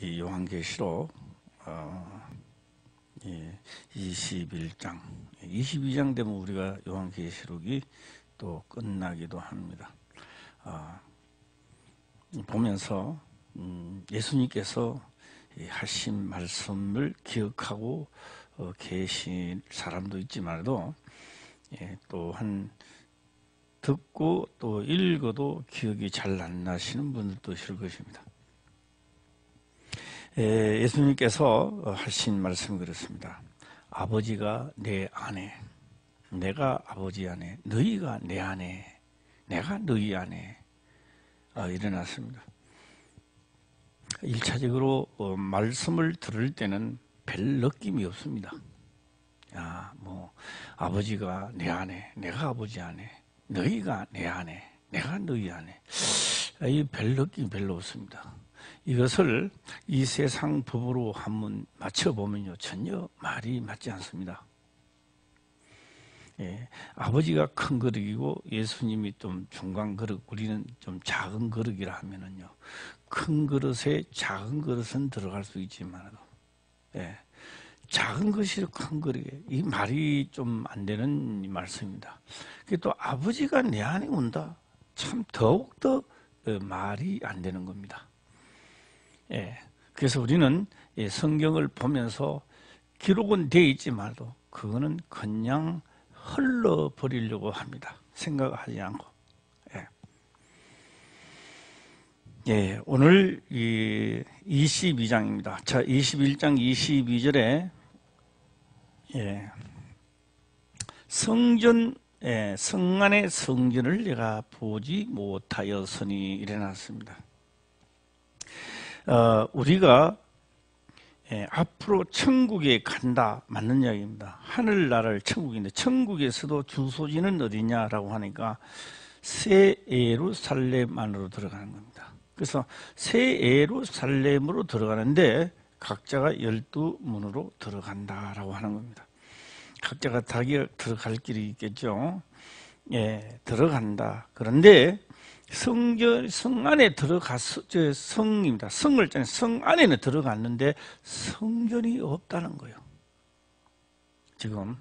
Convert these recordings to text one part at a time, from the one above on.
이 요한계시록 21장, 22장 되면 우리가 요한계시록이 또 끝나기도 합니다. 보면서 예수님께서 하신 말씀을 기억하고 계신 사람도 있지만도 또한 듣고 또 읽어도 기억이 잘 안 나시는 분들도 있을 것입니다. 예수님께서 하신 말씀이 그렇습니다. 아버지가 내 안에, 내가 아버지 안에, 너희가 내 안에, 내가 너희 안에 일어났습니다. 1차적으로 말씀을 들을 때는 별 느낌이 없습니다. 아버지가 내 안에, 내가 아버지 안에, 너희가 내 안에, 내가 너희 안에, 이 별 느낌이 별로 없습니다. 이것을 이 세상 법으로 한번 맞춰보면요, 전혀 말이 맞지 않습니다. 아버지가 큰 그릇이고 예수님이 좀 중간 그릇, 우리는 좀 작은 그릇이라 하면은요, 큰 그릇에 작은 그릇은 들어갈 수 있지만, 작은 것이 큰 그릇에, 이 말이 좀 안 되는 말씀입니다. 또 아버지가 내 안에 온다, 참 더욱더 말이 안 되는 겁니다. 그래서 우리는 성경을 보면서 기록은 되어 있지만도 그거는 그냥 흘러버리려고 합니다. 생각하지 않고. 오늘 22장입니다. 자, 21장 22절에 성전, 성 안의 성전을 내가 보지 못하였으니 일어났습니다. 우리가 앞으로 천국에 간다, 맞는 이야기입니다. 하늘나라를 천국인데, 천국에서도 주소지는 어디냐라고 하니까 새 예루살렘 안으로 들어가는 겁니다. 그래서 새 예루살렘으로 들어가는데 각자가 12문으로 들어간다라고 하는 겁니다. 각자가 자기가 들어갈 길이 있겠죠. 들어간다. 그런데 성 안에 성입니다. 성 안에는 들어갔는데 성전이 없다는 거예요. 지금.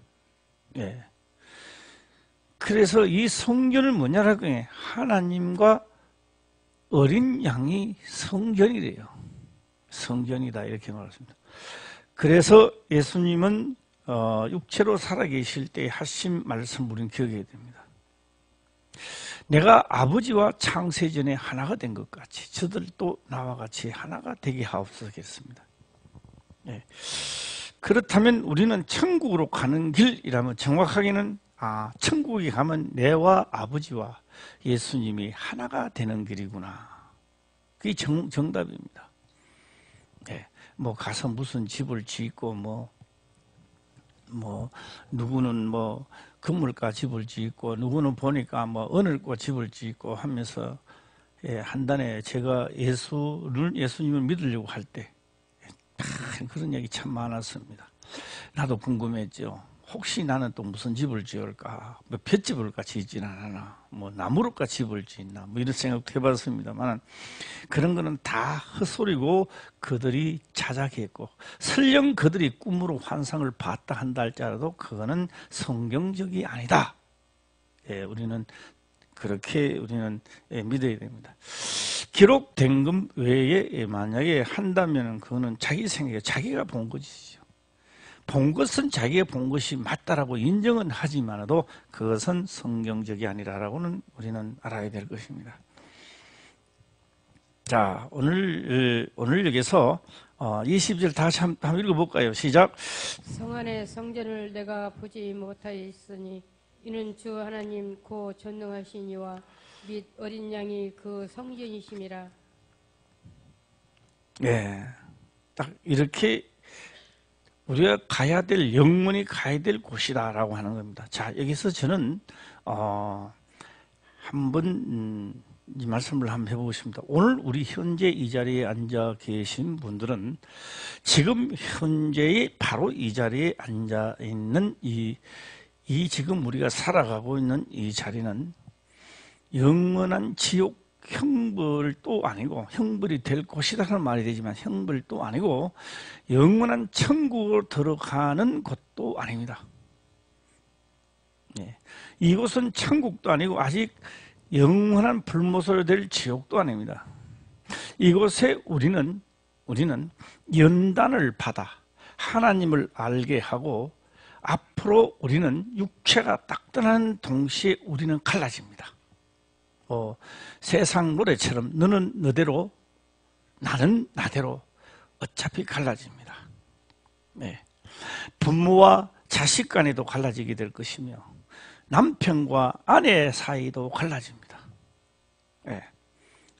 그래서 이 성전을 뭐냐라고 해요. 하나님과 어린 양이 성전이래요. 성전이다, 이렇게 말했습니다. 그래서 예수님은 육체로 살아계실 때 하신 말씀 우리는 기억해야 됩니다. 내가 아버지와 창세전에 하나가 된 것 같이 저들도 나와 같이 하나가 되게 하옵소서겠습니다. 그렇다면 우리는 천국으로 가는 길이라면 정확하게는 천국에 가면 내와 아버지와 예수님이 하나가 되는 길이구나. 그게 정답입니다. 가서 무슨 집을 짓고 누구는 건물가 집을 짓고 누구는 보니까 언을과 집을 짓고 하면서 한단에 제가 예수님을 믿으려고 할 때 그런 얘기 참 많았습니다. 나도 궁금했죠. 혹시 나는 또 무슨 집을 지을까? 볏집을까 짓지는 않아. 나무로까 집을 짓나? 이런 생각도 해봤습니다만 그런 거는 다 헛소리고 그들이 자작했고 설령 그들이 꿈으로 환상을 봤다 한다 할지라도 그거는 성경적이 아니다. 우리는 그렇게 믿어야 됩니다. 기록된 것 외에 만약에 한다면 그거는 자기 생각에 자기가 본 것이죠. 본 것은 자기가 본 것이 맞다라고 인정은 하지만도 그것은 성경적이 아니라라고는 우리는 알아야 될 것입니다. 자, 오늘 여기서 20절 다시 한번 읽어볼까요? 시작. 성 안의 성전을 내가 보지 못하였으니 이는 주 하나님 고 전능하신 이와 및 어린 양이 그 성전이심이라. 딱 이렇게 우리가 가야 될, 영원히 가야 될 곳이다라고 하는 겁니다. 자, 여기서 저는 한번 이 말씀을 한번 해보고 싶습니다. 오늘 우리 현재 이 자리에 앉아 계신 분들은 지금 현재의 바로 이 자리에 앉아 있는 이 지금 우리가 살아가고 있는 이 자리는 영원한 지옥 형벌도 아니고, 형벌이 될 곳이라는 말이 되지만 형벌도 아니고 영원한 천국으로 들어가는 곳도 아닙니다. 예. 이곳은 천국도 아니고 아직 영원한 불못으로 될 지옥도 아닙니다. 이곳에 우리는 연단을 받아 하나님을 알게 하고, 앞으로 우리는 육체가 딱 떠나는 동시에 우리는 갈라집니다. 세상 노래처럼 너는 너대로 나는 나대로 어차피 갈라집니다. 네. 부모와 자식 간에도 갈라지게 될 것이며 남편과 아내 사이도 갈라집니다. 네.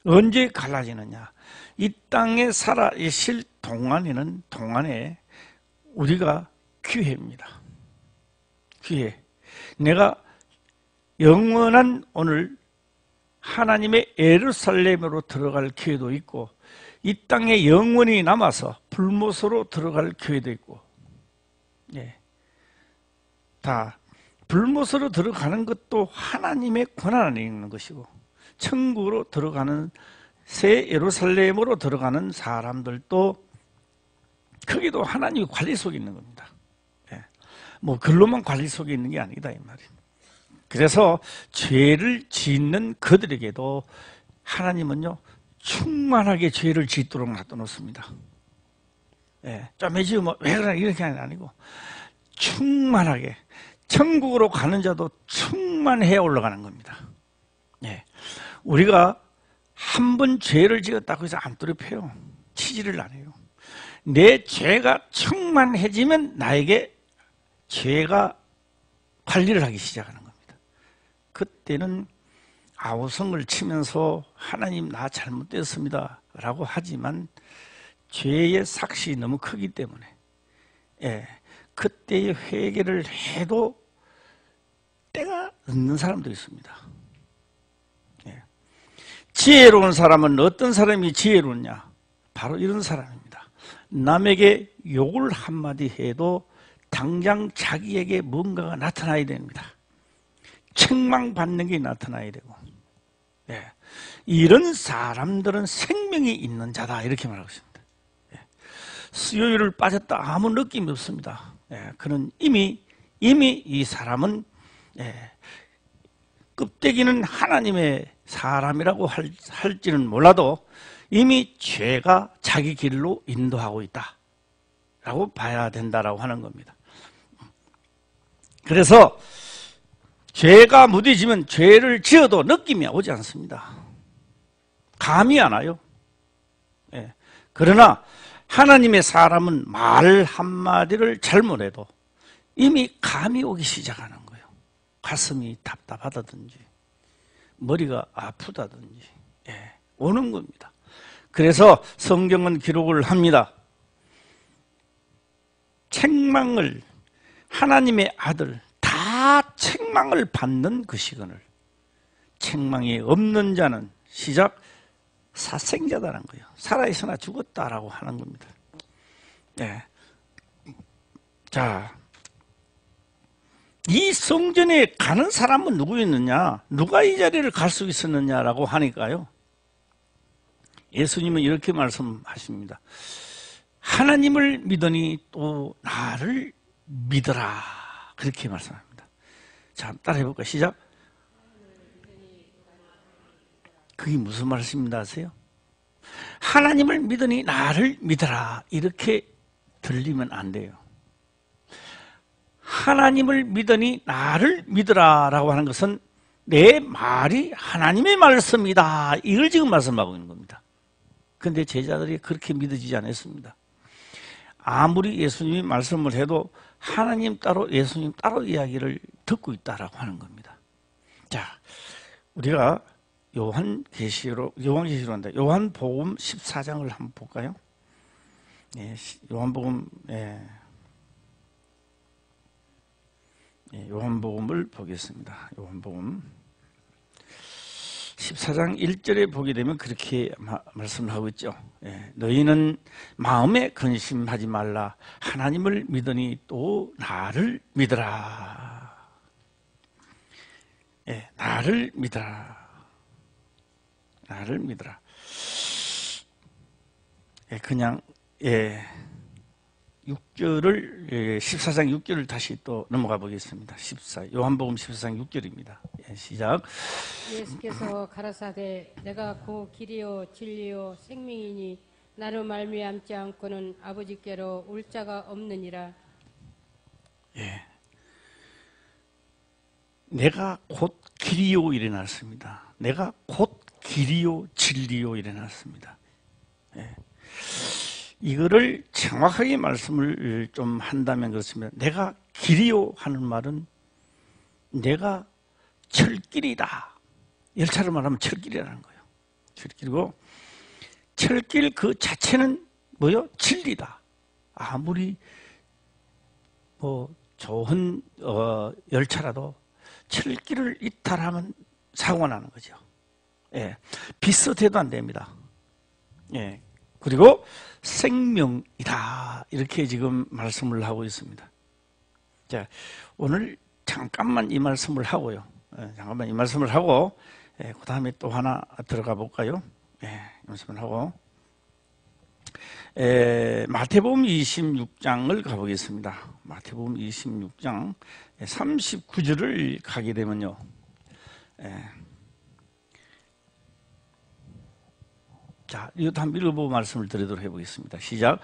언제 갈라지느냐? 이 땅에 살아 있을 동안에 우리가 기회입니다. 기회. 내가 영원한 오늘 하나님의 예루살렘으로 들어갈 기회도 있고, 이 땅에 영원히 남아서 불못으로 들어갈 기회도 있고, 예. 다 불못으로 들어가는 것도 하나님의 권한 안에 있는 것이고, 천국으로 들어가는 새 예루살렘으로 들어가는 사람들도 거기도 하나님의 관리 속에 있는 겁니다. 예. 뭐 글로만 관리 속에 있는 게 아니다 이 말이에요. 그래서 죄를 짓는 그들에게도 하나님은요 충만하게 죄를 짓도록 놔둬놓습니다. 예. 좀 해지면 왜 그러나 이렇게 아니고 충만하게 천국으로 가는 자도 충만해 올라가는 겁니다. 예. 우리가 한 번 죄를 지었다고 해서 암투를 펴요. 치지를 안 해요. 내 죄가 충만해지면 나에게 죄가 관리를 하기 시작하는 겁니다. 그때는 아우성을 치면서 하나님 나 잘못됐습니다 라고 하지만 죄의 삭시 너무 크기 때문에 그때의 회개를 해도 때가 늦는 사람도 있습니다. 지혜로운 사람은 어떤 사람이 지혜로우냐? 바로 이런 사람입니다. 남에게 욕을 한마디 해도 당장 자기에게 뭔가가 나타나야 됩니다. 책망받는 게 나타나야 되고, 이런 사람들은 생명이 있는 자다 이렇게 말하고 있습니다. 수요일을 빠졌다 아무 느낌이 없습니다. 그는 이미 이 사람은 껍데기는 하나님의 사람이라고 할지는 몰라도 이미 죄가 자기 길로 인도하고 있다 라고 봐야 된다라고 하는 겁니다. 그래서 죄가 무뎌지면 죄를 지어도 느낌이 오지 않습니다. 감이 안 와요. 그러나 하나님의 사람은 말 한마디를 잘못해도 이미 감이 오기 시작하는 거예요. 가슴이 답답하다든지 머리가 아프다든지 오는 겁니다. 그래서 성경은 기록을 합니다. 책망을 하나님의 아들 다 책망을 받는 그 시간을 책망이 없는 자는 시작 사생자다는 거예요. 살아있으나 죽었다라고 하는 겁니다. 자, 이 성전에 가는 사람은 누구였느냐? 누가 이 자리를 갈 수 있었느냐라고 하니까요. 예수님은 이렇게 말씀하십니다. 하나님을 믿으니 또 나를 믿으라. 그렇게 말씀합니다. 자, 따라해볼까요? 시작. 그게 무슨 말씀입니다 아세요? 하나님을 믿으니 나를 믿으라. 이렇게 들리면 안 돼요. 하나님을 믿으니 나를 믿으라 라고 하는 것은 내 말이 하나님의 말씀이다. 이걸 지금 말씀하고 있는 겁니다. 그런데 제자들이 그렇게 믿어지지 않았습니다. 아무리 예수님이 말씀을 해도 하나님 따로 예수님 따로 이야기를 듣고 있다라고 하는 겁니다. 자, 우리가 요한계시록인데 요한복음 14장을 한번 볼까요? 요한복음 요한복음을 보겠습니다. 요한복음 14장 1절에 보게 되면 그렇게 말씀을 하고 있죠. 너희는 마음에 근심하지 말라. 하나님을 믿으니 또 나를 믿으라. 나를 믿으라. 나를 믿어라. 그냥 6절을 14장 6절을 다시 또 넘어가 보겠습니다. 요한복음 14장 6절입니다. 시작. 예수께서 가라사대 내가 그 길이요 진리요 생명이니 나로 말미암지 않고는 아버지께로 올 자가 없느니라. 내가 곧 길이요 일어났습니다. 내가 곧 길이요 진리요 일어났습니다. 이거를 정확하게 말씀을 좀 한다면 그렇습니다. 내가 길이요 하는 말은 내가 철길이다. 열차로 말하면 철길이라는 거예요. 철길이고 철길 그 자체는 뭐요? 진리다. 아무리 뭐 좋은 열차라도 철길을 이탈하면 사고가 나는 거죠. 비슷해도 안 됩니다. 그리고 생명이다. 이렇게 지금 말씀을 하고 있습니다. 자, 오늘 잠깐만 이 말씀을 하고요. 잠깐만 이 말씀을 하고, 그 다음에 또 하나 들어가 볼까요? 말씀을 하고, 마태복음 26장을 가보겠습니다. 마태복음 26장 39절을 가게 되면요. 자, 이것도 한번 읽어보고 말씀을 드리도록 해보겠습니다. 시작.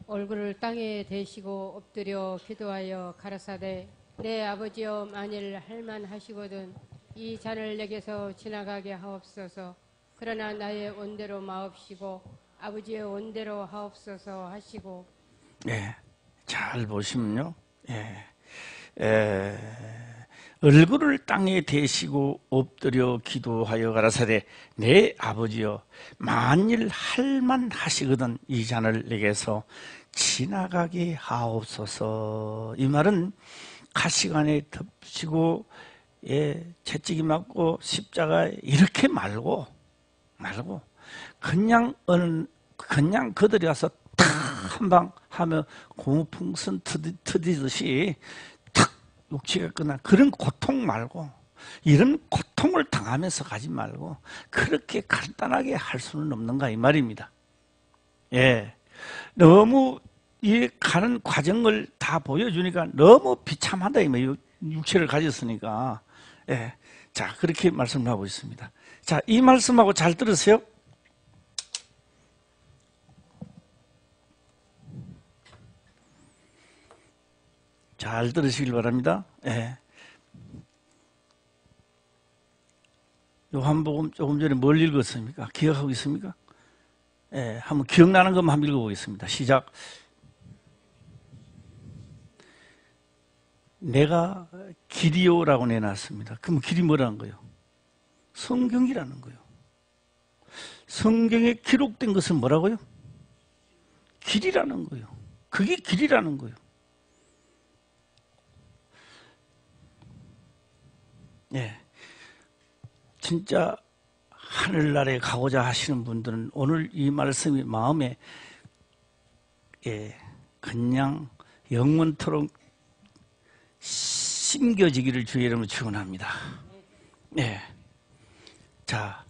얼굴을 땅에 대시고 엎드려 기도하여 가라사대 내 아버지여 만일 할만하시거든 이 잔을 내게서 지나가게 하옵소서. 그러나 나의 원대로 마옵시고 아버지의 원대로 하옵소서 하시고. 잘 보시면요. 얼굴을 땅에 대시고 엎드려 기도하여 가라사대 내 아버지여 만일 할만하시거든 이 잔을 내게서 지나가게 하옵소서. 이 말은 가시관에 덮치고 채찍이 맞고 십자가에 이렇게 말고 그냥 그들이 와서 탁 한 방 하면 고무풍선 트디듯이 탁 육체가 끝난 그런 고통 말고, 이런 고통을 당하면서 가지 말고 그렇게 간단하게 할 수는 없는가 이 말입니다. 너무 이 가는 과정을 다 보여주니까 너무 비참하다 이 말이에요. 육체를 가졌으니까. 자, 그렇게 말씀을 하고 있습니다. 자, 이 말씀하고 잘 들으세요. 잘 들으시길 바랍니다. 요한복음 조금 전에 뭘 읽었습니까? 기억하고 있습니까? 한번 기억나는 것만 한번 읽어보겠습니다. 시작. 내가 길이요라고 내놨습니다. 그럼 길이 뭐라는 거예요? 성경이라는 거예요. 성경에 기록된 것은 뭐라고요? 길이라는 거예요. 그게 길이라는 거예요. 진짜 하늘나라에 가고자 하시는 분들은 오늘 이 말씀이 마음에 그냥 영원토록 심겨지기를 주의 이름으로 축원합니다. 자,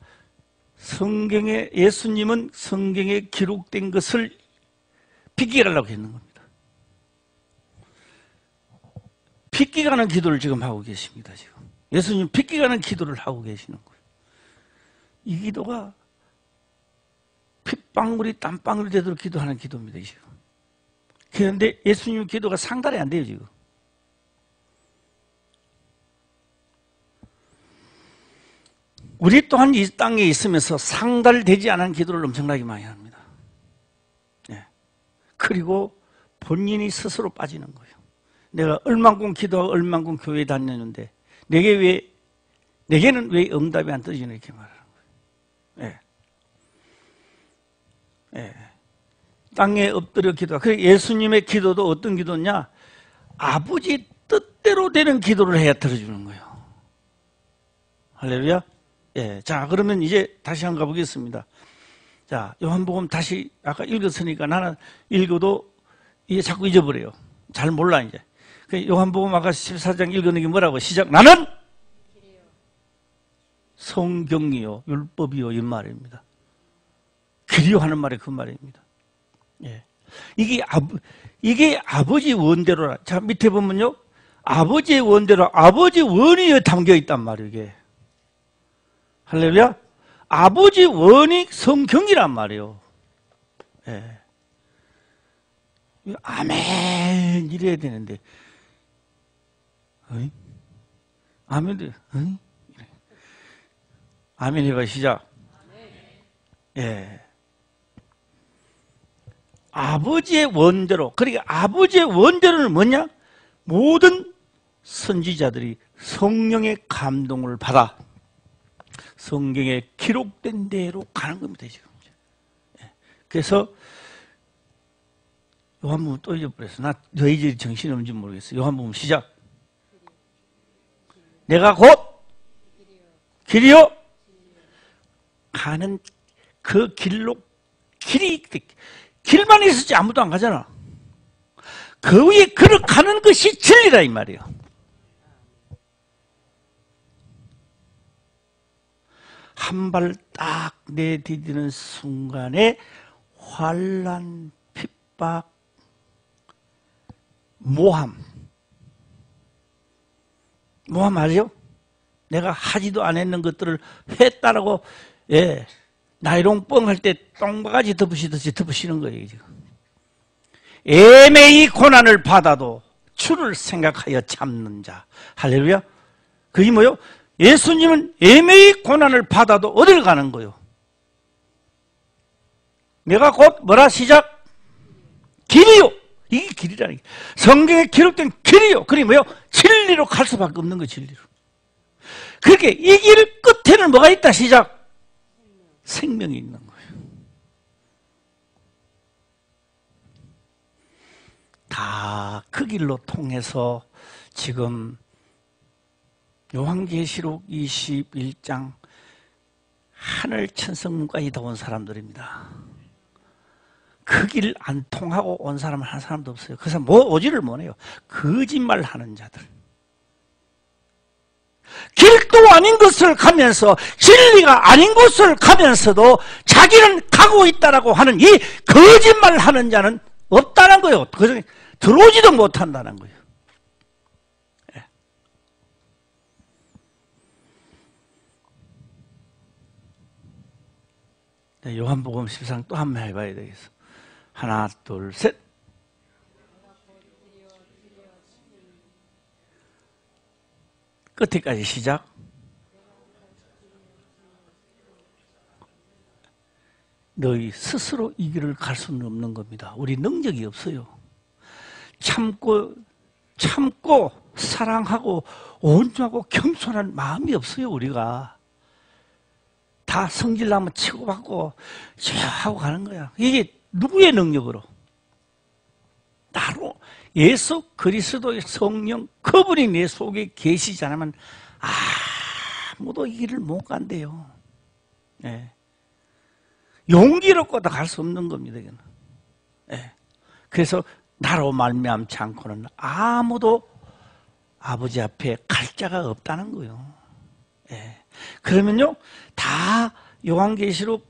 성경에 예수님은 성경에 기록된 것을 빗기가려고 했는 겁니다. 빗기가는 기도를 지금 하고 계십니다. 지금 예수님 빗기가는 기도를 하고 계시는 거예요. 이 기도가 핏방울이 땀방울이 되도록 기도하는 기도입니다. 지금. 그런데 예수님 기도가 상달이 안 돼요. 지금. 우리 또한 이 땅에 있으면서 상달되지 않은 기도를 엄청나게 많이 합니다. 그리고 본인이 스스로 빠지는 거예요. 내가 얼만큼 기도하고 얼만큼 교회에 다녔는데 내게는 왜 응답이 안 떨어지나 이렇게 말하는 거예요. 땅에 엎드려 기도하. 그래서 예수님의 기도도 어떤 기도냐? 아버지 뜻대로 되는 기도를 해야 들어주는 거예요. 할렐루야. 자, 그러면 이제 다시 한번 가보겠습니다. 자, 요한복음 다시 아까 읽었으니까 나는 읽어도 이게 자꾸 잊어버려요. 잘 몰라 이제. 요한복음 아까 14장 읽었는 게 뭐라고? 시작. 나는 성경이요, 율법이요, 이 말입니다. 길이요 하는 말이 그 말입니다. 예. 이게 아버지 원대로라. 자, 밑에 보면요. 아버지의 원대로, 아버지 원이 담겨 있단 말이에요, 이게. 할렐루야? 아버지 원이 성경이란 말이에요. 예. 아멘 이래야 되는데, 어이? 아멘, 어이? 아멘 해봐, 시작. 예. 아버지의 원대로, 그러니까 아버지의 원대로는 뭐냐? 모든 선지자들이 성령의 감동을 받아 성경에 기록된 대로 가는 겁니다, 지금. 예. 그래서 요한복음 또 잊어버렸어. 나 너희들이 정신이 없는지 모르겠어. 요한복음 시작. 내가 곧 길이요 가는 그 길로 길만 있었지 아무도 안 가잖아. 그 위에 걸어가는 것이 진리라 이 말이에요. 한 발 딱 내디디는 순간에 환난, 핍박, 모함 알죠? 내가 하지도 안 했는 것들을 했다라고, 예, 나이롱 뻥 할 때 똥바가지 덮으시듯이 덮으시는 거예요, 지금. 애매히 고난을 받아도 주를 생각하여 참는 자. 할렐루야. 그게 뭐요? 예수님은 애매히 고난을 받아도 어딜 가는 거요? 내가 곧 뭐라 시작? 길이요. 이게 길이라는 게. 성경에 기록된 길이요. 그게 뭐요? 진리로 갈 수밖에 없는 거예요, 진리로. 그렇게 이 길 끝에는 뭐가 있다, 시작? 생명이 있는 거예요. 다 그 길로 통해서 지금 요한계시록 21장 하늘 천성문까지 온 사람들입니다. 그 길 안 통하고 온 사람은 한 사람도 없어요. 그 사람 오지를 못해요. 거짓말 하는 자들. 길도 아닌 것을 가면서 진리가 아닌 곳을 가면서도 자기는 가고 있다라고 하는 이 거짓말 하는 자는 없다는 거예요. 들어오지도 못한다는 거예요. 네, 요한복음 10장 또 한 번 해봐야 되겠어. 하나, 둘, 셋. 끝에까지 시작. 너희 스스로 이 길을 갈 수는 없는 겁니다. 우리 능력이 없어요. 참고 사랑하고 온유하고 겸손한 마음이 없어요, 우리가. 다 성질나면 치고받고 하고 가는 거야. 이게 누구의 능력으로? 나로 예수 그리스도의 성령 그분이 내 속에 계시지 않으면 아무도 이 길을 못 간대요. 네. 용기롭고도 갈 수 없는 겁니다. 네. 그래서 나로 말미암지 않고는 아무도 아버지 앞에 갈 자가 없다는 거예요. 네. 그러면요, 다 요한계시록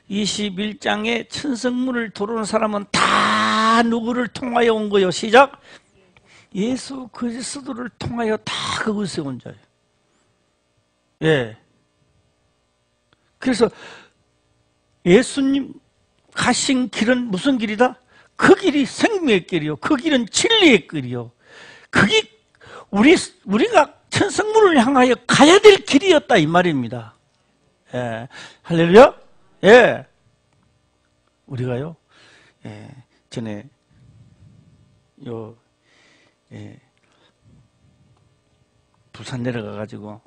21장에 천성문을 들어오는 사람은 다 누구를 통하여 온 거예요? 시작. 예수 그리스도를 통하여 다 그곳에 온 자예요. 예. 그래서 예수님 가신 길은 무슨 길이다? 그 길이 생명의 길이요. 그 길은 진리의 길이요. 그게 우리가 천성문을 향하여 가야 될 길이었다 이 말입니다. 예. 할렐루야. 예. 우리가요. 예. 전에 부산 내려가 가지고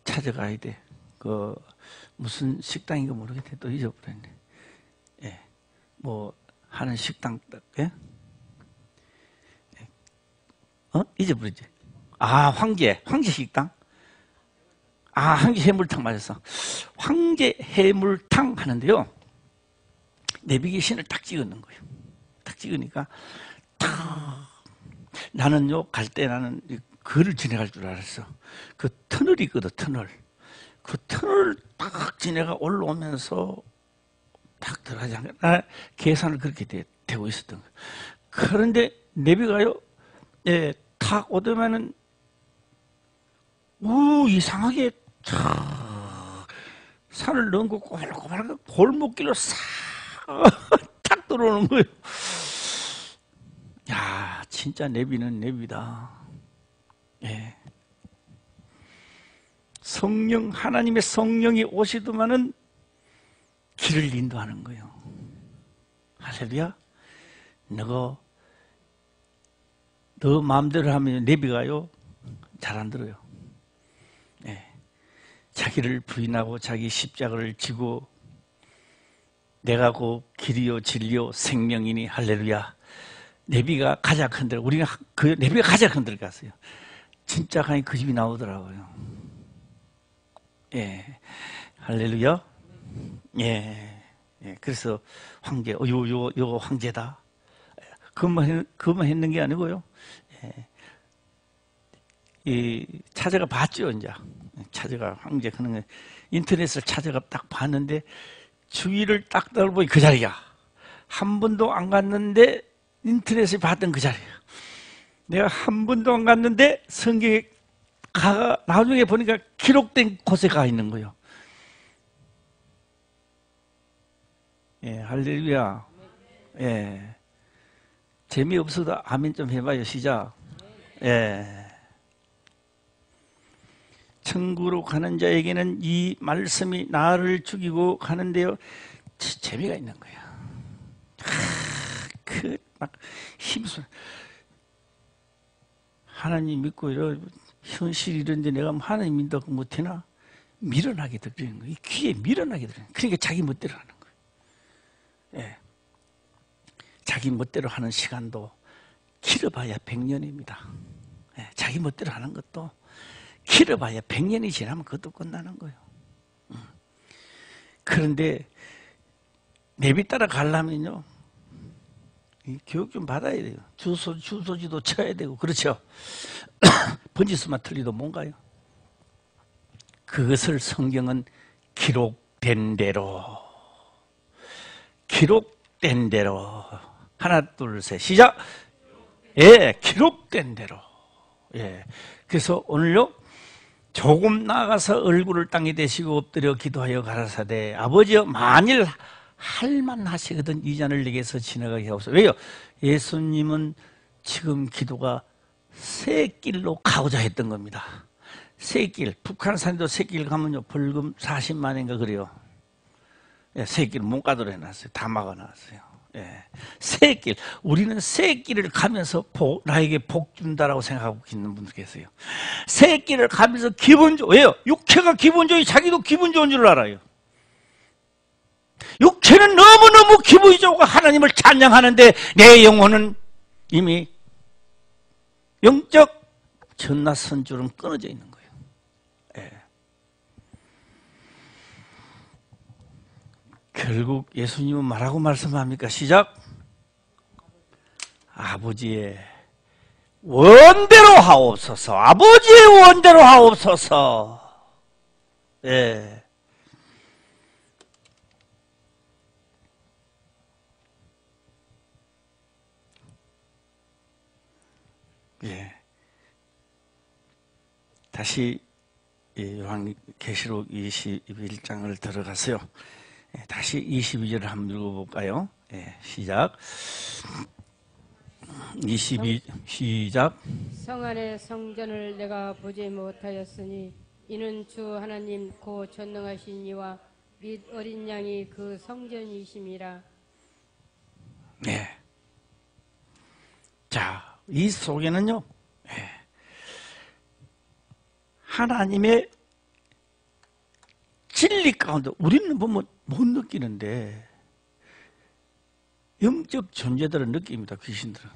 찾아가야 돼. 그 무슨 식당인가 모르겠네. 또 잊어버렸네. 예. 뭐 하는 식당 예? 잊어버리지. 황제 식당. 황제 해물탕 맞았어. 황제 해물탕 하는데요. 내비게이션을 딱 찍는 거예요. 딱 찍으니까 나는요 갈 때 나는 그를 지나갈 줄 알았어. 그 터널이 있거든, 터널. 그 터널을 딱 지내가 올라오면서 딱 들어가지 않나 계산을 그렇게 되고 있었던 거예요. 그런데 내비가요, 예, 탁 오더만은 이상하게 산을 넘고 꼬발꼬발 골목길로 싹 탁 들어오는 거예요. 야, 진짜 내비는 내비다. 예. 성령, 하나님의 성령이 오시더만은 길을 인도하는 거예요. 할렐루야. 너 마음대로 하면 내비가요, 잘 안 들어요. 예. 자기를 부인하고 자기 십자가를 지고 내가 곧 길이요 진리요 생명이니 할렐루야. 내비가 가자 흔들, 우리가 그 내비가 가자 흔들 갔어요. 진짜 가니 그 집이 나오더라고요. 예, 할렐루야. 예, 예. 그래서 황제, 요 황제다. 그것만 했는 게 아니고요. 예. 찾아가 봤죠, 이제. 찾아가 황제 그런 거 인터넷을 찾아가 딱 봤는데 주위를 딱 돌보니 그 자리야. 한 번도 안 갔는데 인터넷에 봤던 그 자리야. 내가 한 번도 안 갔는데 성경에 나중에 보니까 기록된 곳에 가 있는 거예요. 예, 할렐루야. 예. 재미없어도 아멘 좀 해봐요. 시작. 예. 천국으로 가는 자에게는 이 말씀이 나를 죽이고 가는데요. 재미가 있는 거야. 막 힘써 하나님 믿고 이런 현실 이런데 내가 하나님 믿다고 못해나 밀어나게 들리는 거예요. 귀에 밀어나게 들리는 거예요. 그러니까 자기 멋대로 하는 거예요. 예. 자기 멋대로 하는 시간도 길어봐야 100년입니다. 예. 자기 멋대로 하는 것도 길어봐야 100년이 지나면 그것도 끝나는 거예요. 그런데 내비 따라 가려면요, 교육 좀 받아야 돼요. 주소지도 쳐야 되고, 그렇죠? 번지수만 틀리도 뭔가요? 그것을 성경은 기록된 대로, 하나, 둘, 셋, 시작! 예, 기록된 대로. 예. 그래서 오늘요, 조금 나아가서 얼굴을 땅에 대시고 엎드려 기도하여 가라사대, 아버지여, 만일 할만하시거든 이 잔을 내게서 지나가게 하옵소서. 왜요? 예수님은 지금 기도가 새 길로 가고자 했던 겁니다. 새 길, 북한산도 새 길 가면요 벌금 40만인가 그래요. 예, 새 길 못 가도록 해놨어요. 다 막아놨어요. 예, 새 길, 우리는 새 길을 가면서 나에게 복 준다라고 생각하고 있는 분들 계세요. 새 길을 가면서 기분 왜요? 육체가 기분 좋이 자기도 기분 좋은 줄 알아요. 육체는 너무너무 기분이 좋고 하나님을 찬양하는데 내 영혼은 이미 영적 전나선줄은 끊어져 있는 거예요. 예. 결국 예수님은 뭐라고 말씀합니까? 시작. 아버지의 원대로 하옵소서. 아버지의 원대로 하옵소서. 예. 예. 다시 요한계시록 21장을 들어가서요. 예, 다시 22절을 한번 읽어볼까요? 예, 시작. 시작. 성 안의 성전을 내가 보지 못하였으니 이는 주 하나님 고 전능하신 이와 및 어린 양이 그 성전이심이라. 네. 자, 이 속에는요, 하나님의 진리 가운데 우리는 보면 못 느끼는데 영적 존재들은 느낍니다. 귀신들은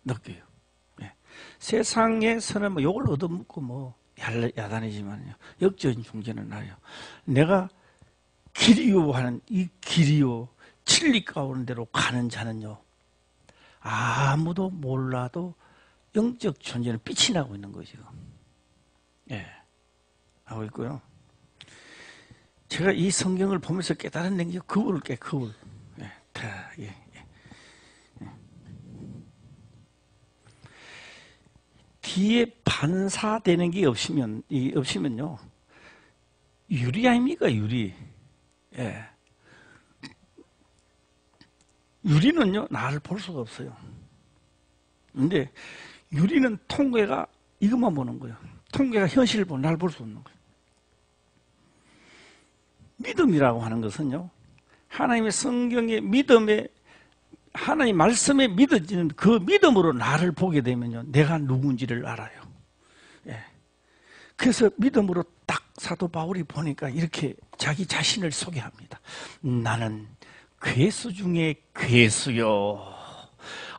느껴요. 예. 세상에서는 뭐 욕을 얻어먹고 뭐 야단이지만요, 영적인 존재는 나요. 내가 길이요 하는 이 길이요 진리 가운데로 가는 자는요, 아무도 몰라도 영적 존재는 빛이 나고 있는 거죠. 예, 하고 있고요. 제가 이 성경을 보면서 깨달은 게 거울을 깨, 거울. 예, 다, 예, 예. 뒤에 반사되는 게 없으면요. 유리 아닙니까, 유리. 예. 유리는요, 나를 볼 수가 없어요. 근데 유리는 통계가 이것만 보는 거예요. 통계가 현실을 보는 나를 볼 수 없는 거예요. 믿음이라고 하는 것은요, 하나님의 성경의 믿음에, 하나님 말씀에 믿어지는 그 믿음으로 나를 보게 되면요, 내가 누군지를 알아요. 예. 그래서 믿음으로 딱 사도 바울이 보니까 이렇게 자기 자신을 소개합니다. 나는 괴수 중에 괴수요.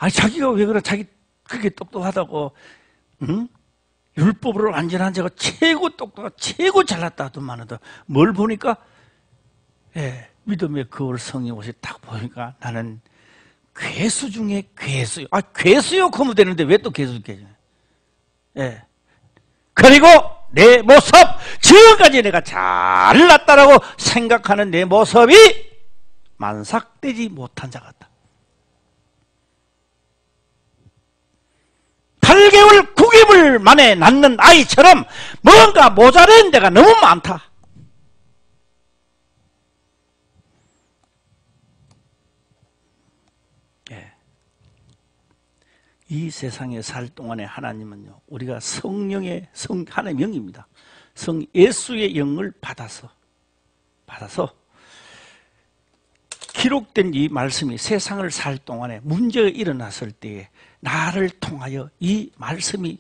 아니, 자기가 왜 그래? 자기 그렇게 똑똑하다고, 응? 율법으로 완전한 자가 최고 똑똑하고 최고 잘났다 하더만은 뭘 보니까, 예, 믿음의 거울 성령 옷이 딱 보니까 나는 괴수 중에 괴수요. 아, 괴수요? 그러면 되는데 왜 또 괴수겠냐? 예. 그리고 내 모습, 지금까지 내가 잘났다라고 생각하는 내 모습이 만삭되지 못한 자 같다. 8개월 9개월 만에 낳는 아이처럼 뭔가 모자란 데가 너무 많다. 예. 이 세상에 살 동안에 하나님은요, 우리가 성령의 하나님 영입니다. 성 예수의 영을 받아서 기록된 이 말씀이 세상을 살 동안에 문제가 일어났을 때에 나를 통하여 이 말씀이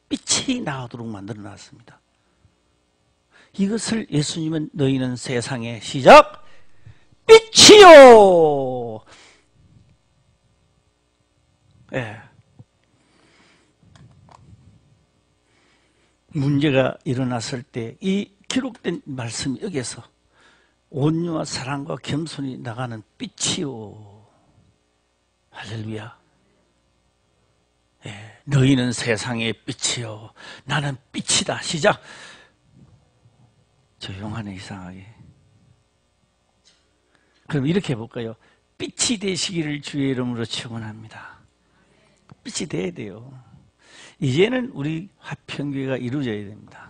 빛이 나오도록 만들어 놨습니다. 이것을 예수님은 너희는 세상의 시작 빛이요. 예. 문제가 일어났을 때 이 기록된 말씀이 여기에서 온유와 사랑과 겸손이 나가는 빛이요. 할렐루야. 예, 너희는 세상의 빛이요. 나는 빛이다. 시작. 조용하네, 이상하게. 그럼 이렇게 해볼까요? 빛이 되시기를 주의 이름으로 축원합니다. 빛이 돼야 돼요. 이제는 우리 화평교회가 이루어져야 됩니다.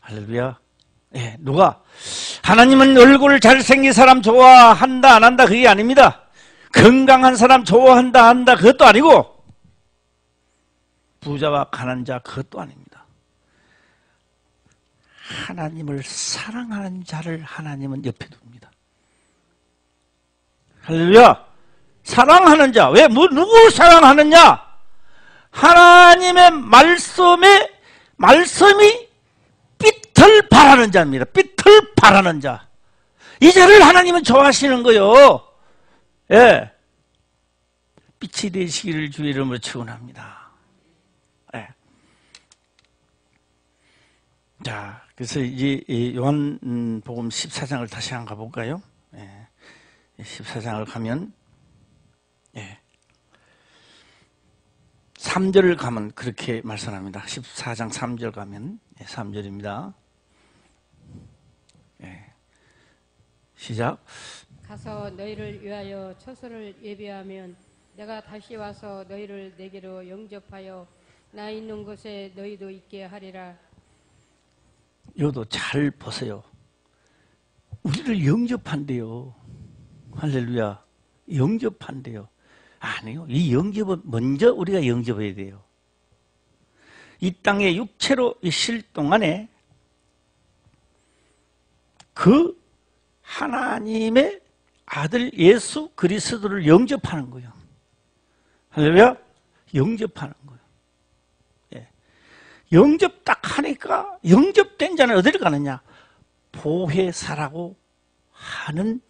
할렐루야. 예, 누가? 하나님은 얼굴 잘생긴 사람 좋아한다 안 한다 그게 아닙니다. 건강한 사람 좋아한다 한다 그것도 아니고 부자와 가난한 자 그것도 아닙니다. 하나님을 사랑하는 자를 하나님은 옆에 둡니다. 할렐루야. 사랑하는 자. 왜? 누구를 사랑하느냐? 하나님의 말씀이 빛을 발하는 자입니다. 빛을 발하는 자. 이 자를 하나님은 좋아하시는 거요. 예. 빛이 되시기를 주의 이름으로 축원합니다. 예. 자, 그래서 이제 요한복음 14장을 다시 한번 가볼까요? 예. 14장을 가면, 예. 3절을 가면 그렇게 말씀합니다. 14장 3절 가면, 예, 3절입니다. 예. 시작. 가서 너희를 위하여 처소를 예비하면 내가 다시 와서 너희를 내게로 영접하여 나 있는 곳에 너희도 있게 하리라. 이것도 잘 보세요. 우리를 영접한대요. 할렐루야. 영접한대요. 아니요. 이 영접은 먼저 우리가 영접해야 돼요. 이 땅에 육체로 있을 동안에 그 하나님의 아들 예수 그리스도를 영접하는 거예요. 할렐루야. 영접하는 거예요. 예. 영접 딱 하니까 영접된 자는 어디를 가느냐? 보혜사라고 하는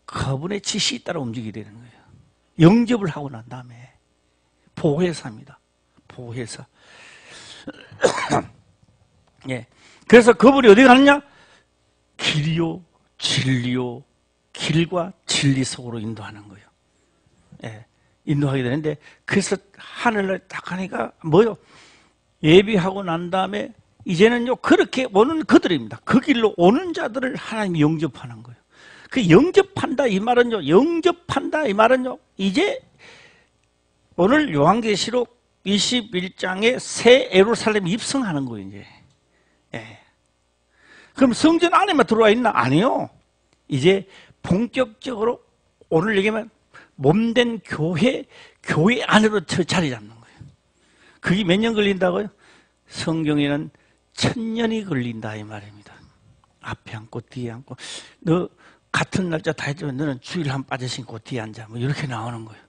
그분의 지시에 따라 움직이게 되는 거예요. 영접을 하고 난 다음에 보혜사입니다. 보혜사. 예. 그래서 그분이 어디 가느냐? 길이요, 진리요, 길과 진리 속으로 인도하는 거예요. 예. 인도하게 되는데, 그래서 하늘을 딱 하니까 뭐요? 예비하고 난 다음에 이제는요, 그렇게 오는 그들입니다. 그 길로 오는 자들을 하나님이 영접하는 거예요. 그 영접한다 이 말은요, 영접한다 이 말은요, 이제 오늘 요한계시록 21장에 새 예루살렘 입성하는 거예요, 이제. 예. 그럼 성전 안에만 들어와 있나? 아니요. 이제 본격적으로 오늘 얘기하면 몸된 교회 안으로 자리 잡는 거예요. 그게 몇 년 걸린다고요? 성경에는 1000년이 걸린다 이 말입니다. 앞에 앉고 뒤에 앉고, 너 같은 날짜 다 했지만 너는 주일 한 빠져 신고 뒤에 앉아, 뭐 이렇게 나오는 거예요.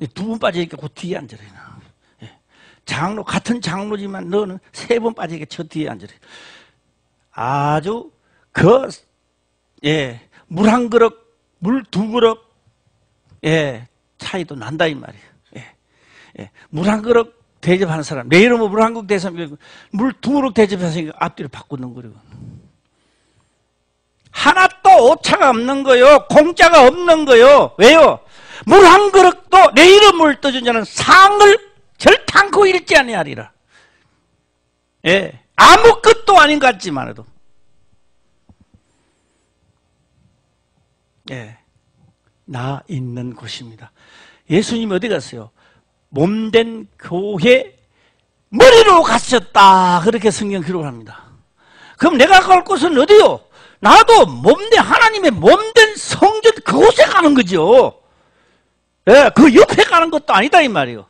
2번 빠지니까 그 뒤에 앉으래. 예. 장로 같은 장로지만 너는 3번 빠지니까 저 뒤에 앉으래. 아주 물 한 그릇, 물 2그릇 차이도 난다 이 말이에요. 물 한 그릇 대접하는 사람, 내 이름으로 물 한 그릇 대접하면 물 2그릇 대접하니까 앞뒤로 바꾸는 거예요. 하나도 오차가 없는 거요. 공짜가 없는 거요. 왜요? 물 한 그릇도 내 이름을 떠준 자는 상을 절탄코 잃지 아니하리라. 아무것도 아닌 것 같지만 해도. 나 있는 곳입니다. 예수님 어디 갔어요? 몸된 교회 머리로 가셨다. 그렇게 성경 기록합니다. 그럼 내가 갈 곳은 어디요? 나도 몸된 하나님의 몸된 성전 그곳에 가는 거죠. 그 옆에 가는 것도 아니다 이 말이에요.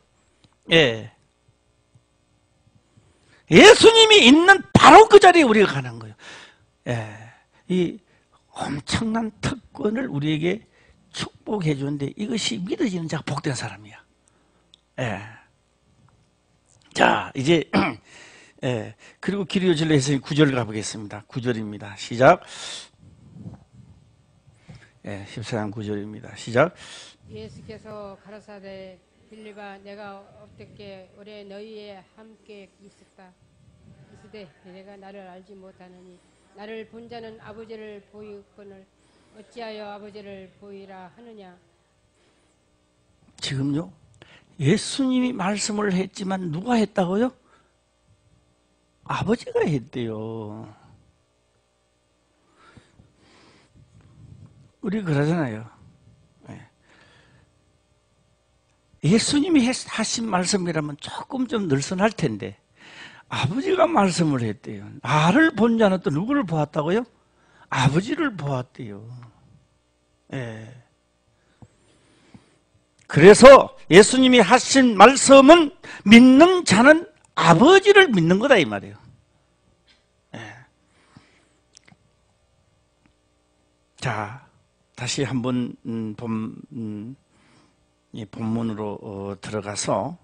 예수님이 있는 바로 그 자리에 우리가 가는 거예요. 이 엄청난 특권을 우리에게 축복해 주는데 이것이 믿어지는 자가 복된 사람이야. 자, 이제 그리고 기리오질로 해서 9절 가보겠습니다. 9절입니다. 시작. 14장 9절입니다. 시작. 예수께서 가라사대 빌립아 내가 어떻게 오래 너희에 함께 있으되 내가 나를 알지 못하느니 나를 본 자는 아버지를 보이거늘 어찌하여 아버지를 보이라 하느냐. 지금요, 예수님이 말씀을 했지만 누가 했다고요? 아버지가 했대요. 우리 그러잖아요. 예수님이 하신 말씀이라면 조금 좀 늘씬할 텐데 아버지가 말씀을 했대요. 나를 본 자는 또 누구를 보았다고요? 아버지를 보았대요. 그래서 예수님이 하신 말씀은 믿는 자는 아버지를 믿는 거다 이 말이에요. 자, 다시 한번 본문으로 들어가서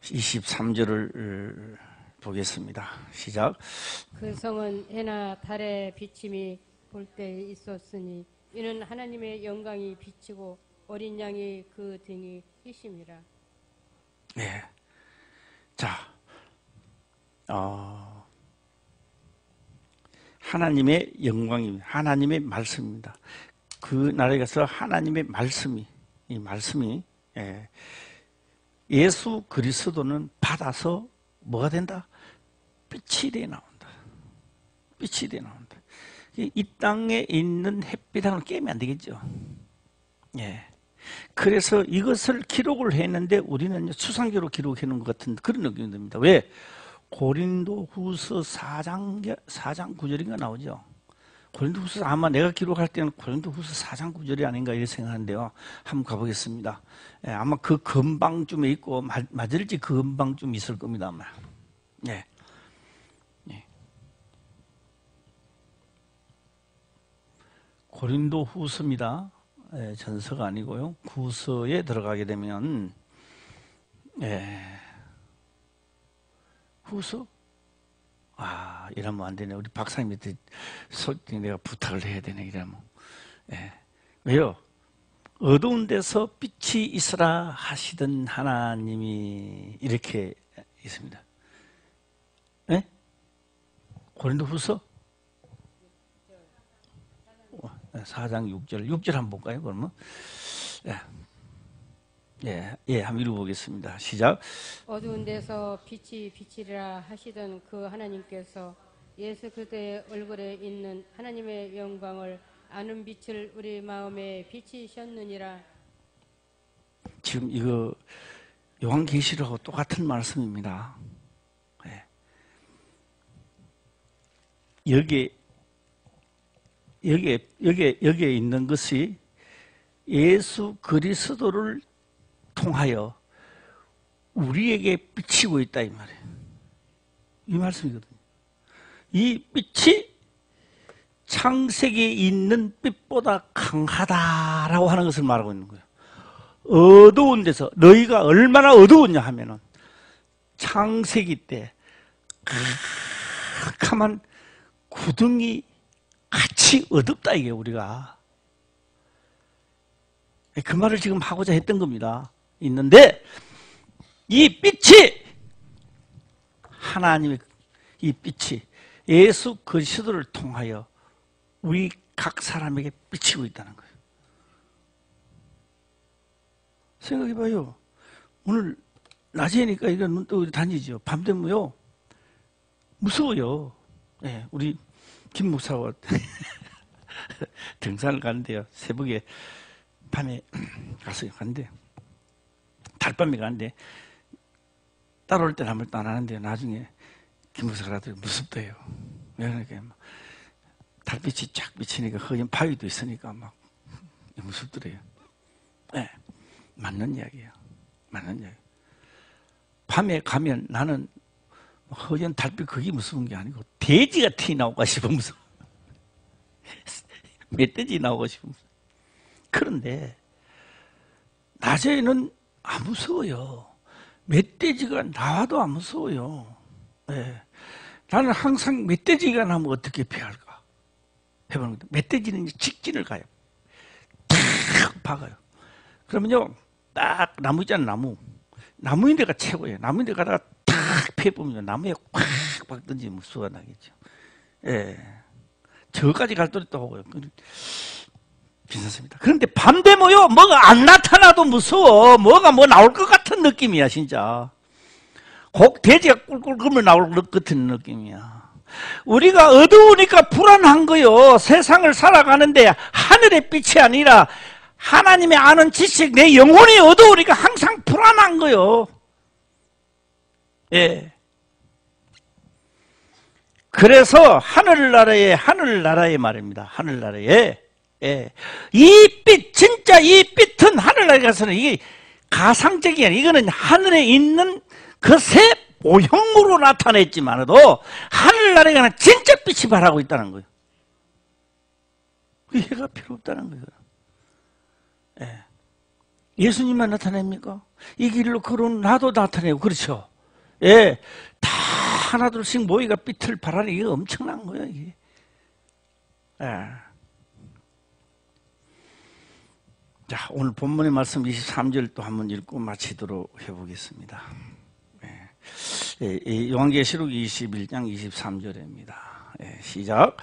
23절을 보겠습니다. 시작. 그 성은 해나 달의 비침이 볼 때 있었으니 이는 하나님의 영광이 비치고 어린 양이 그 등이 희심이라. 자, 하나님의 영광입니다. 하나님의 말씀입니다. 그 나라에 가서 하나님의 말씀이, 이 말씀이 예수 그리스도는 받아서 뭐가 된다? 빛이 되어 나온다. 빛이 되어 나온다. 이 땅에 있는 햇빛하고는 깨면 안 되겠죠. 그래서 이것을 기록을 했는데 우리는 수상기로 기록해 놓은 것 같은 그런 느낌이 듭니다. 왜? 고린도후서 4장 9절인가 나오죠. 고린도후서 아마 내가 기록할 때는 고린도후서 4장 9절이 아닌가 이렇게 생각하는데요. 한번 가보겠습니다. 아마 그 근방쯤에 있고 맞을지 그 근방쯤 있을 겁니다. 아마. 고린도후서입니다. 전서가 아니고요. 후서에 들어가게 되면 후서? 이러면 안 되네. 우리 박사님한테 솔직히 내가 부탁을 해야 되네. 이러면. 왜요? 어두운 데서 빛이 있으라 하시던 하나님이 이렇게 있습니다. 고린도후서 4장 6절. 6절 한번 볼까요? 그러면 한번 읽어보겠습니다. 시작. 어두운 데서 빛이 비치리라 하시던 그 하나님께서 예수 그리스도의 얼굴에 있는 하나님의 영광을 아는 빛을 우리 마음에 비치셨느니라. 지금 이거 요한계시록하고 똑같은 말씀입니다. 여기에 있는 것이 예수 그리스도를 통하여 우리에게 비치고 있다 이 말이에요. 이 말씀이거든요. 이 빛이 창세기에 있는 빛보다 강하다라고 하는 것을 말하고 있는 거예요. 어두운 데서 너희가 얼마나 어두웠냐 하면은 창세기 때 캄캄한 구덩이 같이 어둡다 이게 우리가 그 말을 지금 하고자 했던 겁니다. 있는데 이 빛이 하나님의 이 빛이 예수 그리스도를 통하여 우리 각 사람에게 비치고 있다는 거예요. 생각해봐요. 오늘 낮에니까 이거 눈 뜨고 다니죠. 밤 되면요 무서워요. 네, 우리 김 목사와 등산을 가는데요. 새벽에 밤에 가서 가는데 달밤에 가는데 따라올 때는 아무것도 안 하는데 나중에 김 목사가 하더니 무섭대요. 그러니까 달빛이 쫙 비치니까 허연 바위도 있으니까 막 무섭더래요. 네, 맞는 이야기예요. 맞는 이야기. 밤에 가면 나는 허연 달빛 그게 무서운 게 아니고 돼지가 튀어나올까 싶어 무서워. 멧돼지 나오고 싶어 무서워. 그런데 낮에는 안 무서워요. 멧돼지가 나와도 안 무서워요. 네. 나는 항상 멧돼지가 나면 어떻게 피할까 해보는 거예요. 멧돼지는 직진을 가요. 탁 박아요. 그러면요 딱 나무 있잖아요. 나무인 데가 최고예요. 나무인 데 가다가 탁 피해보면 나무에 콱 박든지 무서워 나겠죠. 예. 저까지 갈 때도 하고요. 괜찮습니다. 그런데 밤 되면요 뭐가 안 나타나도 무서워. 뭐가 뭐 나올 것 같은 느낌이야 진짜. 꼭 돼지가 꿀꿀 굶어 나올 것 같은 느낌이야. 우리가 어두우니까 불안한 거요. 세상을 살아가는데 하늘의 빛이 아니라 하나님의 아는 지식, 내 영혼이 어두우니까 항상 불안한 거요. 예. 그래서 하늘나라에 말입니다. 하늘나라에. 예. 이 빛, 진짜 이 빛은 하늘나라에 가서는 이게 가상적이 아니라 이거는 하늘에 있는 것의 모형으로 나타냈지만도 하늘나라에 가는 진짜 빛이 발하고 있다는 거예요. 그 해가 필요 없다는 거예요. 예. 예수님만 나타냅니까? 이 길로 걸어온 나도 나타내고 그렇죠. 예. 다 하나둘씩 모이가 빛을 발하는 이게 엄청난 거예요. 이게. 예. 자, 오늘 본문의 말씀 23절 또 한번 읽고 마치도록 해보겠습니다. 예, 요한계시록 21장 23절입니다. 예, 시작.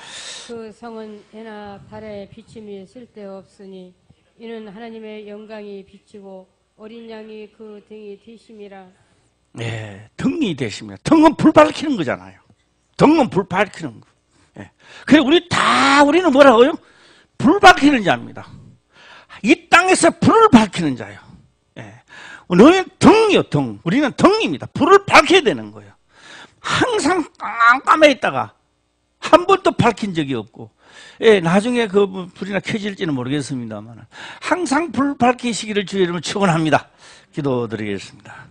그 성은 해나 달에 비침이 쓸데없으니 이는 하나님의 영광이 비치고 어린 양이 그 등이 되심이라. 예, 등이 되십니다. 등은 불 밝히는 거잖아요. 등은 불 밝히는 거. 예. 그래 우리는 뭐라고요? 불 밝히는 자입니다. 이 땅에서 불을 밝히는 자요. 예. 너희는 등이요, 등. 우리는 등입니다. 불을 밝혀야 되는 거예요. 항상 깜깜해 있다가 한 번도 밝힌 적이 없고, 예, 나중에 그 불이나 켜질지는 모르겠습니다만, 항상 불 밝히시기를 주의 이름으로 축원합니다. 기도드리겠습니다.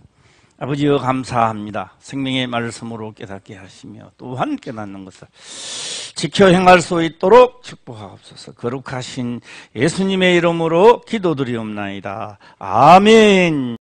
아버지여 감사합니다. 생명의 말씀으로 깨닫게 하시며 또한 깨닫는 것을 지켜 행할 수 있도록 축복하옵소서. 거룩하신 예수님의 이름으로 기도드리옵나이다. 아멘.